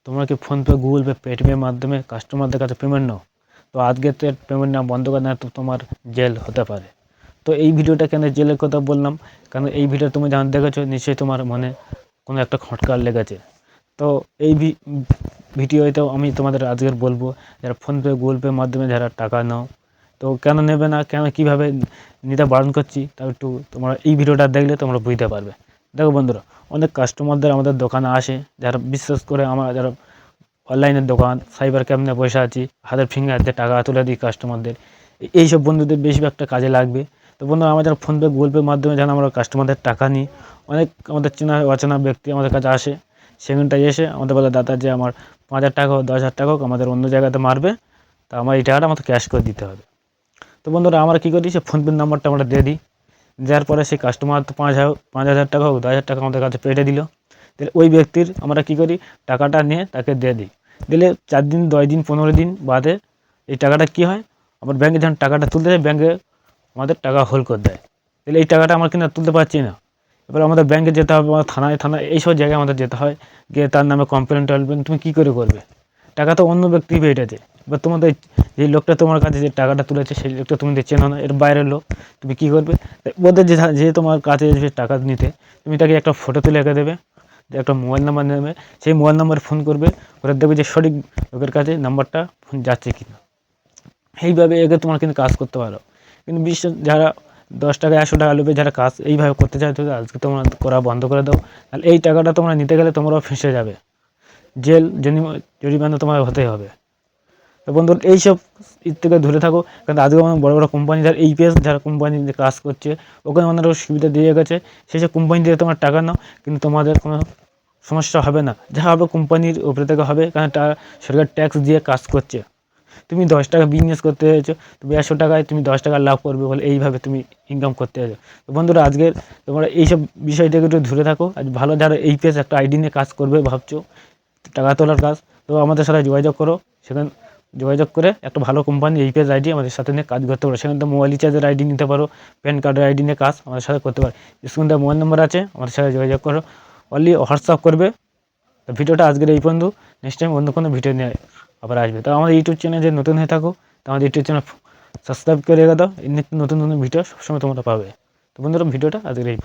তোমরা কি PhonePe, Google pay, পেটিএমের মাধ্যমে কাস্টমারদের কাছে পেমেন্ট নাও? তো আজকে তো পেমেন্ট না বন্ধ করে না তো তোমার জেল হতে পারে। তো এই ভিডিওটা কেন জেলের কথা বললাম, কারণ এই ভিডিও তুমি যখন দেখেছো নিশ্চয়ই তোমার মনে কোনো একটা খটকা লেগেছে। তো এই ভিডিওতেও আমি তোমাদের আজকের বলবো, যারা ফোনপে, গুগল পের মাধ্যমে যারা টাকা নাও, তো কেন নেবে না, কেন কীভাবে নিতে বারণ করছি, তা একটু তোমরা এই ভিডিওটা দেখলে তোমরা বুঝতে পারবে। দেখো বন্ধুরা, অনেক কাস্টমারদের আমাদের দোকানে আসে, যারা বিশেষ করে আমরা যারা অনলাইনের দোকান, সাইবার ক্যাফে বসে আছি, হাতের ফিঙ্গার দিয়ে টাকা তুলে দিই কাস্টমারদের, এইসব বন্ধুদের বেশিরভাগটা কাজে লাগবে। তো বন্ধুরা, আমরা যারা ফোনপে, গুগল পের মাধ্যমে যেন আমরা কাস্টমারদের টাকা নিই, অনেক আমাদের চেনা অচেনা ব্যক্তি আমাদের কাছে আসে, সেখানটায় এসে আমাদের বলে, দাদা যে আমার 5,000 টাকা হোক, 10,000 টাকা হোক, আমাদের অন্য জায়গাতে মারবে, তা আমার এই টাকাটা আমাকে ক্যাশ করে দিতে হবে। তো বন্ধুরা, আমরা কী করি, সে ফোনপের নাম্বারটা আমরা দিয়ে দিই, দেওয়ার পরে সেই কাস্টমার তো 5,000 টাকা হোক, 10,000 টাকা আমাদের কাছে পেটে দিল। তাহলে ওই ব্যক্তির আমরা কী করি, টাকাটা নিয়ে তাকে দিয়ে দিই। দিলে 4 দিন, 10 দিন, 15 দিন বাদে এই টাকাটা কী হয়, আমার ব্যাঙ্কে যখন টাকাটা তুলতে যায়, ব্যাঙ্কে আমাদের টাকা হোল্ড করে দেয়। তাহলে এই টাকাটা আমরা কিন্তু তুলতে পারছি না। এবার আমাদের ব্যাঙ্কে যেতে হবে, আমাদের থানায় এইসব জায়গায় আমাদের যেতে হয়, গিয়ে তার নামে কমপ্লেন টমপ্লেন তুমি কী করে করবে, টাকা তো অন্য ব্যক্তি পেটেছে। এবার তোমাদের যে লোকটা তোমার কাছে যে টাকাটা তুলেছে, সেই লোকটা তুমি চেনো না, এর বাইরের লোক, তুমি কী করবে, ওদের যে তোমার কাছে যে টাকা নিতে, তুমি তাকে একটা ফটো তুলে রেখে দেবে, যে একটা মোবাইল নাম্বার নেবে, সেই মোবাইল নাম্বারে ফোন করবে, ওরা দেখবে যে সঠিক লোকের কাছে নাম্বারটা ফোন যাচ্ছে কি না। এইভাবে একে তোমার কিন্তু কাজ করতে পারো। কিন্তু বিশেষ যারা 10 টাকা 100 টাকা লোভে যারা কাজ এইভাবে করতে চায়, তো আজকে তোমরা করা বন্ধ করে দাও। তাহলে এই টাকাটা তোমরা নিতে গেলে তোমরাও ফেঁসে যাবে, জেল জরিমানা তোমার হতেই হবে। তো বন্ধু, এইসব থেকে দূরে থাকো, কারণ আজকে আমার বড় বড় কোম্পানি যারা যারা কোম্পানি কাজ করছে, ওখানে অনেক সুবিধা দিয়ে গেছে, সেই সব কোম্পানি দিয়ে তোমার টাকা নাও, কিন্তু তোমাদের কোনো সমস্যা হবে না, যা হবে কোম্পানির উপরে থেকে হবে, কারণ সরকার ট্যাক্স দিয়ে কাজ করছে। তুমি 10 টাকা বিজনেস করতে হয়েছো, তুমি 100 টাকায় তুমি 10 টাকা লাভ করবে বলে এইভাবে তুমি ইনকাম করতে হয়েছো। তো বন্ধুরা, আজকের তোমরা এইসব বিষয় থেকে একটু দূরে থাকো। আজ ভালো যারা এই পেজ একটা আইডি নিয়ে কাজ করবে ভাবছো, টাকা তোলার কাজ, তো আমাদের সাথে যোগাযোগ করো। সেখানে যোগাযোগ করে একটা ভালো কোম্পানি এই পেজ আইডি আমাদের সাথে নিয়ে কাজ করতে পারো। সেখানে তো মোবাইল রিচার্জের আইডি নিতে পারো, প্যান কার্ডের আইডি নিয়ে কাজ আমাদের সাথে করতে পারো। স্ক্রিনে মোবাইল নম্বর আছে, আমাদের সাথে যোগাযোগ করো, অনলি হোয়াটসঅ্যাপ করবে। তো ভিডিওটা আজকের এই পর্যন্ত, নেক্সট টাইম অন্য কোনো ভিডিও নিয়ে আবার আসবে। তো আমাদের ইউটিউব চ্যানেল যে নতুন হয়ে থাকো, তো আমাদের ইউটিউব চ্যানেল সাবস্ক্রাইব করে রেখে দাও, নতুন নতুন ভিডিও সবসময় তোমরা পাবে। তো বন্ধুরা, ভিডিওটা আজকের এই